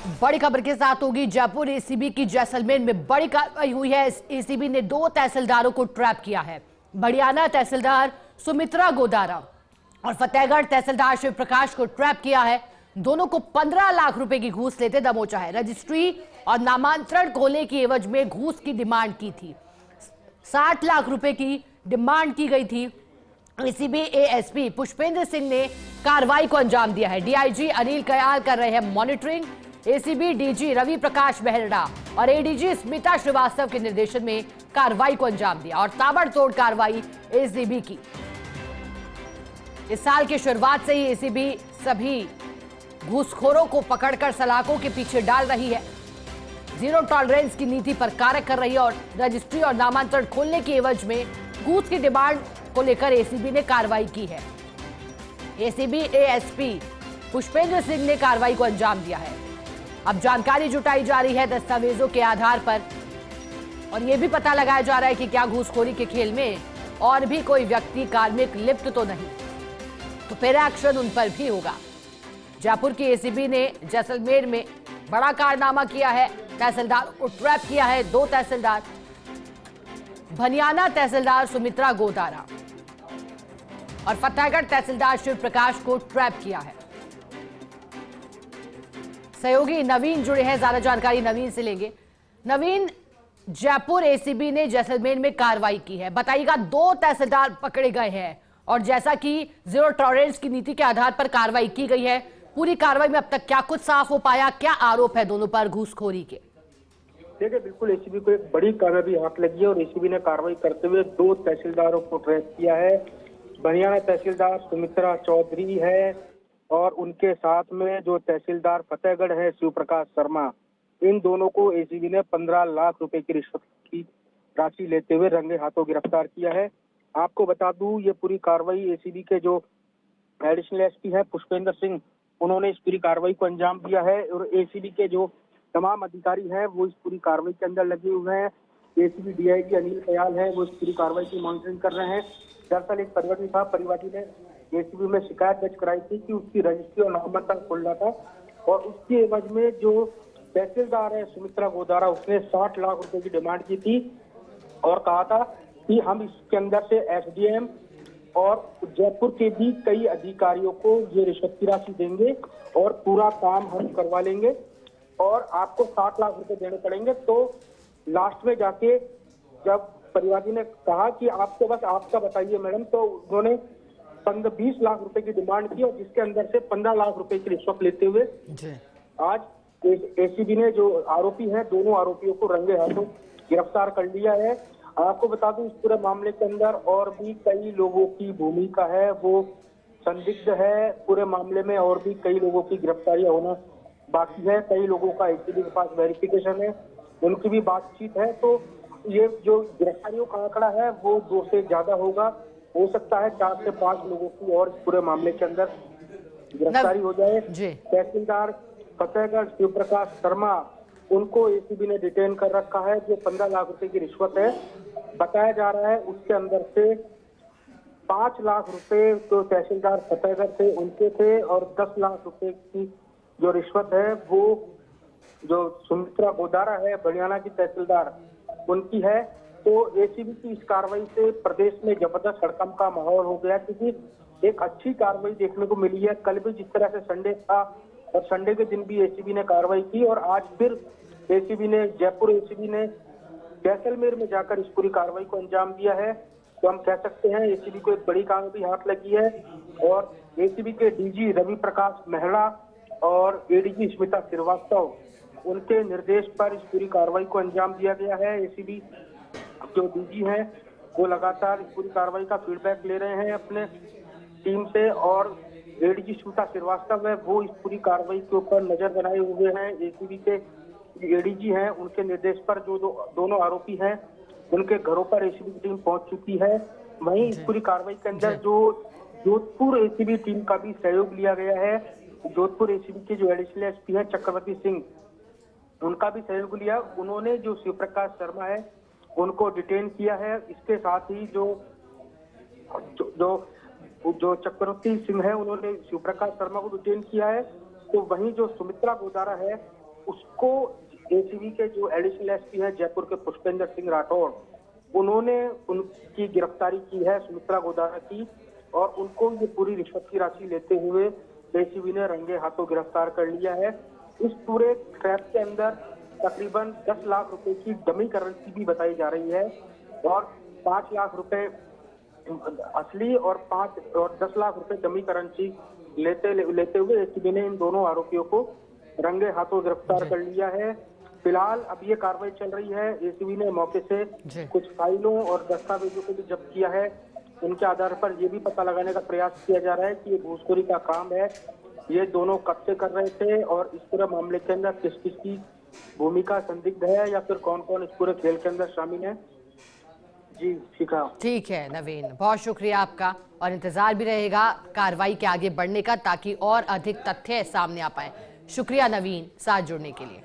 बड़ी खबर के साथ होगी। जयपुर एसीबी की जैसलमेर में बड़ी कार्रवाई हुई है। एसीबी ने 2 तहसीलदारों को ट्रैप किया है। बड़ियाना तहसीलदार सुमित्रा गोदारा और फतेहगढ़ तहसीलदार शिव प्रकाश को ट्रैप किया है। दोनों को 15 लाख रुपए की घूस लेते दबोचा है। रजिस्ट्री और नामांतरण खोलने की एवज में घूस की डिमांड की थी। 60 लाख रुपए की डिमांड की गई थी। एसीबी एएसपी पुष्पेंद्र सिंह ने कार्रवाई को अंजाम दिया है। डीआईजी अनिल कयाल कर रहे हैं monitoring. ACB DG Ravi Prakash Mehra और एडीजी स्मिता श्रीवास्तव के निर्देशन में कार्रवाई को अंजाम दिया और ताबड़तोड़ कार्रवाई एसीबी की। इस साल की शुरुआत से ही एसीबी सभी घूसखोरों को पकड़कर सलाखों के पीछे डाल रही है। जीरो टॉलरेंस की नीति पर कार्य कर रही है और रजिस्ट्री और नामांतरण खोलने की एवज में घूस की डिमांड को लेकर एसीबी ने कार्रवाई की है। एसीबी एएसपी पुष्पेंद्र सिंह ने कार्रवाई को अंजाम दिया है। अब जानकारी जुटाई जा रही है दस्तावेजों के आधार पर और यह भी पता लगाया जा रहा है कि क्या घूसखोरी के खेल में और भी कोई व्यक्ति कार्मिक लिप्त तो नहीं, तो फिर एक्शन उन पर भी होगा। जयपुर की एसीबी ने जैसलमेर में बड़ा कारनामा किया है। तहसीलदार को ट्रैप किया है। 2 तहसीलदार, भनियाना तहसीलदार सुमित्रा गोदारा और फतेहगढ़ तहसीलदार शिव प्रकाश को ट्रैप किया है। सहयोगी नवीन जुड़े हैं, ज्यादा जानकारी नवीन से लेंगे। नवीन, जयपुर एसीबी ने जैसलमेर में कार्रवाई की है, बताइएगा। 2 तहसीलदार पकड़े गए हैं और जैसा कि जीरो टॉलरेंस की नीति के आधार पर कार्रवाई की गई है, पूरी कार्रवाई में अब तक क्या कुछ साफ हो पाया? क्या आरोप है दोनों पर घूसखोरी के? देखिए, बिल्कुल एसीबी को एक बड़ी कामयाबी हाथ लगी है और एसीबी ने कार्रवाई करते हुए 2 तहसीलदारों को ट्रैप किया है। बनियाना तहसीलदार सुमित्रा चौधरी है और उनके साथ में जो तहसीलदार फतेहगढ़ है शिव प्रकाश शर्मा, इन दोनों को एसीबी ने 15 लाख रुपए की रिश्वत की राशि लेते हुए रंगे हाथों गिरफ्तार किया है। आपको बता दूं, ये पूरी कार्रवाई एसीबी के जो एडिशनल एसपी है पुष्पेंद्र सिंह, उन्होंने इस पूरी कार्रवाई को अंजाम दिया है और एसीबी के जो तमाम अधिकारी हैं वो इस पूरी कार्रवाई के अंदर लगे हुए हैं। एसीबी डीआईजी अनिल कयाल है, वो इस पूरी कार्रवाई की मॉनिटरिंग कर रहे हैं। दरअसल एक परिवादी था, परिवादी ने एसीबी में शिकायत दर्ज कराई थी कि उसकी रजिस्ट्री और नामांकन खोलना था और उसकी एवज में जो तहसीलदार है सुमित्रा गोदारा, उसने 60 लाख रुपए की डिमांड की थी और कहा था कि हम इसके अंदर से एसडीएम और जयपुर के भी कई अधिकारियों को ये रिश्वत की राशि देंगे और पूरा काम हम करवा लेंगे और आपको 60 लाख रुपए देने पड़ेंगे। तो लास्ट में जाके जब परिवादी ने कहा कि आपको बस आपका बताइए मैडम, तो उन्होंने 20 लाख रुपए की डिमांड की और जिसके अंदर से 15 लाख रुपए की रिश्वत लेते हुए आज एसीबी ने जो आरोपी हैं, दोनों आरोपियों को रंगे हाथों गिरफ्तार कर लिया है। आपको बता दूं, इस पूरे मामले के अंदर और भी कई लोगों की भूमिका है, वो संदिग्ध है। पूरे मामले में और भी कई लोगों की गिरफ्तारियां होना बाकी है। कई लोगों का एसीबी के पास वेरिफिकेशन है, उनकी भी बातचीत है। तो ये जो गिरफ्तारियों का आंकड़ा है वो 2 से ज्यादा होगा। हो सकता है 4 से 5 लोगों की और पूरे मामले के अंदर गिरफ्तारी हो जाए। तहसीलदार फतेहगढ़ शिव प्रकाश शर्मा, उनको एसीबी ने डिटेन कर रखा है। जो 15 लाख रुपए की रिश्वत है बताया जा रहा है, उसके अंदर से 5 लाख रुपए तो तहसीलदार फतेहगढ़ से उनके थे और 10 लाख रुपए की जो रिश्वत है वो जो सुमित्रा गोदारा है बड़ियाना की तहसीलदार, उनकी है। तो एसीबी की इस कार्रवाई से प्रदेश में जबरदस्त हड़कंप का माहौल हो गया, क्योंकि एक अच्छी कार्रवाई देखने को मिली है। कल भी जिस तरह से संडे था और संडे के दिन भी एसीबी ने कार्रवाई की और आज फिर एसीबी ने, जयपुर एसीबी ने जैसलमेर में जाकर इस पूरी कार्रवाई को अंजाम दिया है। तो हम कह सकते हैं एसीबी को एक बड़ी कामयाबी हाथ लगी है और एसीबी के डीजी रवि प्रकाश मेहरा और एडीजी स्मिता श्रीवास्तव, उनके निर्देश पर इस पूरी कार्रवाई को अंजाम दिया गया है। एसीबी जो डीजी हैं वो लगातार इस पूरी कार्रवाई का फीडबैक ले रहे हैं अपने टीम से और एडीजी स्मिता श्रीवास्तव है, वो इस पूरी कार्रवाई के ऊपर नजर बनाए हुए हैं। एसीबी के एडीजी हैं, उनके निर्देश पर जो दोनों आरोपी हैं उनके घरों पर एसीबी की टीम पहुंच चुकी है। वहीं इस पूरी कार्रवाई के अंदर जो जोधपुर एसीबी टीम का भी सहयोग लिया गया है। जोधपुर एसीबी के जो एडिशनल एसपी है चक्रवर्ती सिंह, उनका भी सहयोग लिया। उन्होंने जो शिव प्रकाश शर्मा है उनको डिटेन किया है। इसके साथ ही जो चक्रवर्ती सिंह है उन्होंने शिव प्रकाश शर्मा को डिटेन किया है। तो वहीं जो सुमित्रा गोदारा है उसको एसीबी के जो एडिशनल एसपी है जयपुर के पुष्पेंद्र सिंह राठौड़, उन्होंने उनकी गिरफ्तारी की है सुमित्रा गोदारा की, और उनको ये पूरी रिश्वत की राशि लेते हुए एसीबी ने रंगे हाथों गिरफ्तार कर लिया है। इस पूरे ट्रैप के अंदर तकरीबन 10 लाख रुपए की डमी करेंसी भी बताई जा रही है, और 5 लाख रुपए असली और 10 लाख रुपए डमी करेंसी लेते हुए एसीबी ने इन दोनों आरोपियों को रंगे हाथों गिरफ्तार कर लिया है। फिलहाल अब ये कार्रवाई चल रही है। एसीबी ने मौके से कुछ फाइलों और दस्तावेजों को भी जब्त किया है। उनके आधार पर यह भी पता लगाने का प्रयास किया जा रहा है कि ये घूसखोरी का काम है, ये दोनों कब से कर रहे थे और इस पूरे मामले के अंदर किस किस की भूमिका संदिग्ध है, या फिर कौन कौन इस पूरे खेल के अंदर शामिल है। जी शिखा। ठीक है नवीन, बहुत शुक्रिया आपका, और इंतजार भी रहेगा कार्रवाई के आगे बढ़ने का ताकि और अधिक तथ्य सामने आ पाए। शुक्रिया नवीन, साथ जुड़ने के लिए।